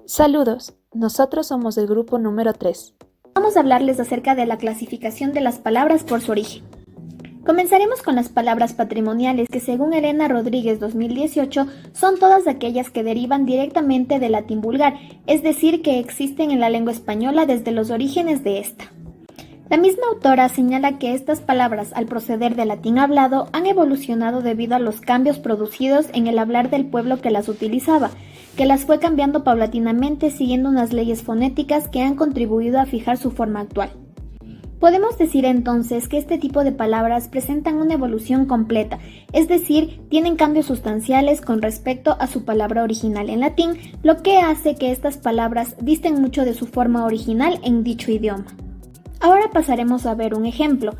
Saludos, nosotros somos el grupo número 3. Vamos a hablarles acerca de la clasificación de las palabras por su origen. Comenzaremos con las palabras patrimoniales que según Elena Rodríguez 2018 son todas aquellas que derivan directamente del latín vulgar, es decir, que existen en la lengua española desde los orígenes de esta. La misma autora señala que estas palabras, al proceder del latín hablado, han evolucionado debido a los cambios producidos en el hablar del pueblo que las utilizaba, que las fue cambiando paulatinamente siguiendo unas leyes fonéticas que han contribuido a fijar su forma actual. Podemos decir entonces que este tipo de palabras presentan una evolución completa, es decir, tienen cambios sustanciales con respecto a su palabra original en latín, lo que hace que estas palabras disten mucho de su forma original en dicho idioma. Ahora pasaremos a ver un ejemplo.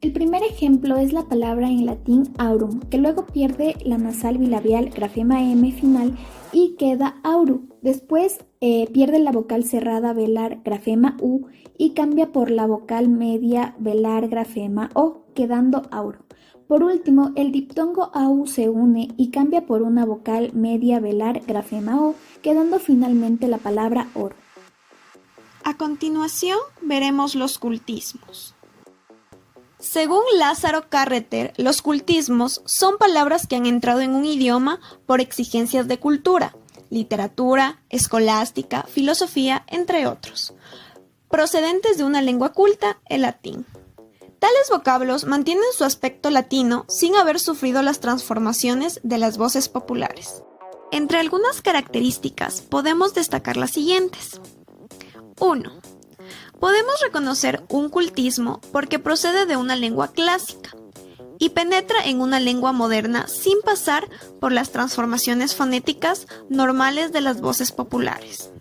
El primer ejemplo es la palabra en latín aurum, que luego pierde la nasal bilabial grafema M final y queda auru. Después pierde la vocal cerrada velar grafema U y cambia por la vocal media velar grafema O, quedando auro. Por último, el diptongo AU se une y cambia por una vocal media velar grafema O, quedando finalmente la palabra oro. A continuación, veremos los cultismos. Según Lázaro Carreter, los cultismos son palabras que han entrado en un idioma por exigencias de cultura, literatura, escolástica, filosofía, entre otros, procedentes de una lengua culta, el latín. Tales vocablos mantienen su aspecto latino sin haber sufrido las transformaciones de las voces populares. Entre algunas características podemos destacar las siguientes. 1. Podemos reconocer un cultismo porque procede de una lengua clásica y penetra en una lengua moderna sin pasar por las transformaciones fonéticas normales de las voces populares.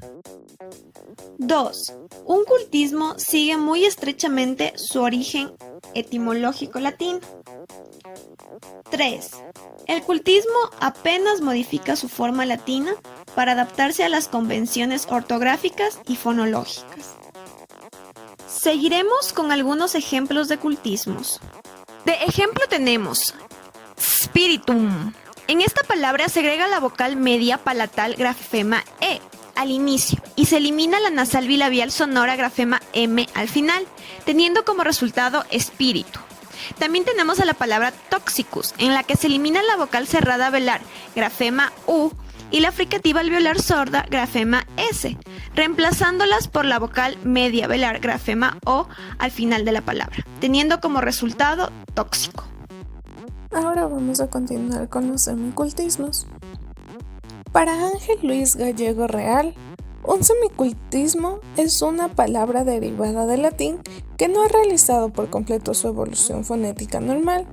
2. Un cultismo sigue muy estrechamente su origen etimológico latino. 3. El cultismo apenas modifica su forma latina para adaptarse a las convenciones ortográficas y fonológicas. Seguiremos con algunos ejemplos de cultismos. De ejemplo tenemos spiritum. En esta palabra se agrega la vocal media palatal grafema E al inicio y se elimina la nasal bilabial sonora grafema M al final, teniendo como resultado espíritu. También tenemos a la palabra toxicus, en la que se elimina la vocal cerrada velar grafema U y la fricativa alveolar sorda grafema S, reemplazándolas por la vocal media velar grafema O al final de la palabra, teniendo como resultado tóxico. Ahora vamos a continuar con los semicultismos. Para Ángel Luis Gallego Real, un semicultismo es una palabra derivada del latín que no ha realizado por completo su evolución fonética normal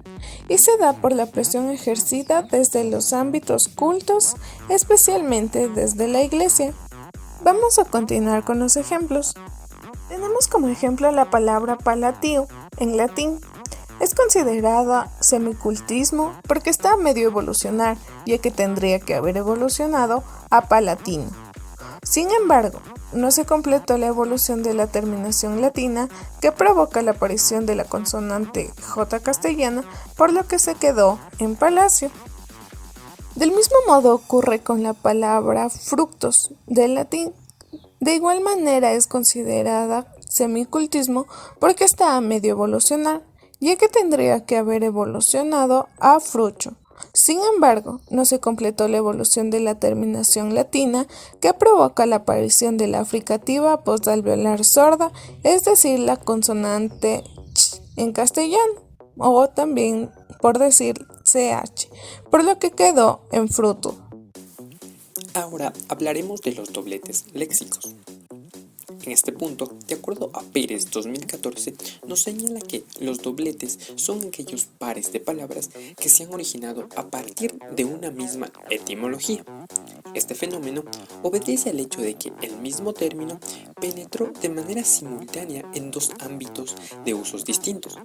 y se da por la presión ejercida desde los ámbitos cultos, especialmente desde la Iglesia. Vamos a continuar con los ejemplos. Tenemos como ejemplo la palabra palatio en latín. Es considerada semicultismo porque está a medio evolucionar, ya que tendría que haber evolucionado a palatino. Sin embargo, no se completó la evolución de la terminación latina que provoca la aparición de la consonante J castellana, por lo que se quedó en palacio. Del mismo modo ocurre con la palabra fructos del latín. De igual manera es considerada semicultismo porque está a medio evolucionar, ya que tendría que haber evolucionado a frucho. Sin embargo, no se completó la evolución de la terminación latina que provoca la aparición de la fricativa postalveolar sorda, es decir, la consonante ch en castellano, o también por decir ch, por lo que quedó en fruto. Ahora hablaremos de los dobletes léxicos. En este punto, de acuerdo a Pérez 2014, nos señala que los dobletes son aquellos pares de palabras que se han originado a partir de una misma etimología. Este fenómeno obedece al hecho de que el mismo término penetró de manera simultánea en dos ámbitos de usos distintos,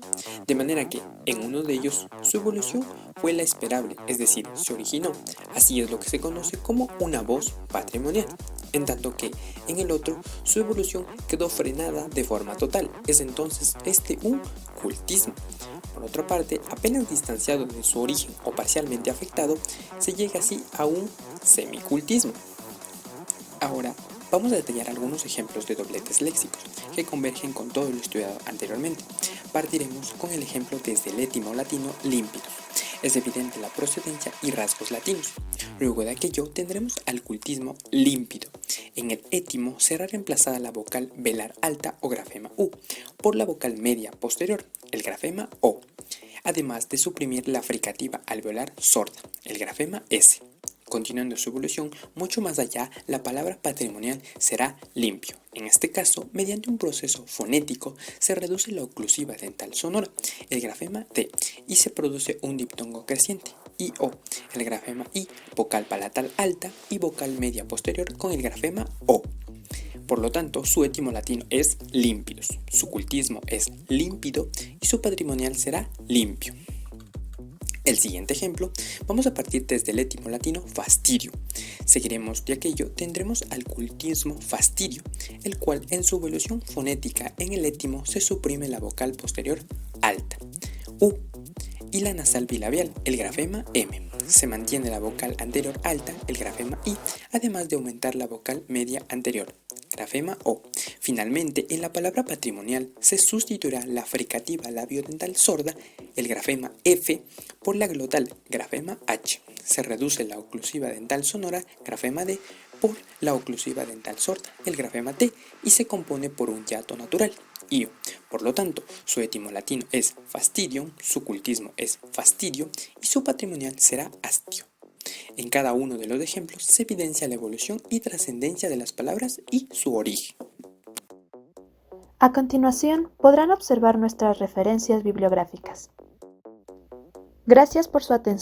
de manera que en uno de ellos su evolución fue la esperable, es decir, se originó. Así es lo que se conoce como una voz patrimonial, en tanto que en el otro su evolución quedó frenada de forma total. Es entonces un cultismo. Por otra parte, apenas distanciado de su origen o parcialmente afectado, se llega así a un semicultismo. Ahora vamos a detallar algunos ejemplos de dobletes léxicos que convergen con todo lo estudiado anteriormente. Partiremos con el ejemplo desde el étimo latino límpidos. Es evidente la procedencia y rasgos latinos. Luego de aquello tendremos al cultismo límpido. En el étimo será reemplazada la vocal velar alta o grafema U por la vocal media posterior, el grafema O, además de suprimir la fricativa alveolar sorda, el grafema S. Continuando su evolución mucho más allá, la palabra patrimonial será limpio. En este caso, mediante un proceso fonético, se reduce la oclusiva dental sonora, el grafema T, y se produce un diptongo creciente, I-O, el grafema I, vocal palatal alta y vocal media posterior con el grafema O. Por lo tanto, su étimo latino es límpidos, su cultismo es límpido y su patrimonial será limpio. El siguiente ejemplo, vamos a partir desde el étimo latino fastidio. Seguiremos de aquello, tendremos al cultismo fastidio, el cual en su evolución fonética en el étimo se suprime la vocal posterior alta, U, y la nasal bilabial, el grafema M. Se mantiene la vocal anterior alta, el grafema I, además de aumentar la vocal media anterior, grafema O. Finalmente, en la palabra patrimonial se sustituirá la fricativa labiodental sorda, el grafema F, por la glotal, grafema H. Se reduce la oclusiva dental sonora, grafema D, por la oclusiva dental sorda, el grafema T, y se compone por un hiato natural, IO. Por lo tanto, su étimo latino es fastidium, su cultismo es fastidio y su patrimonial será astio. En cada uno de los ejemplos se evidencia la evolución y trascendencia de las palabras y su origen. A continuación, podrán observar nuestras referencias bibliográficas. Gracias por su atención.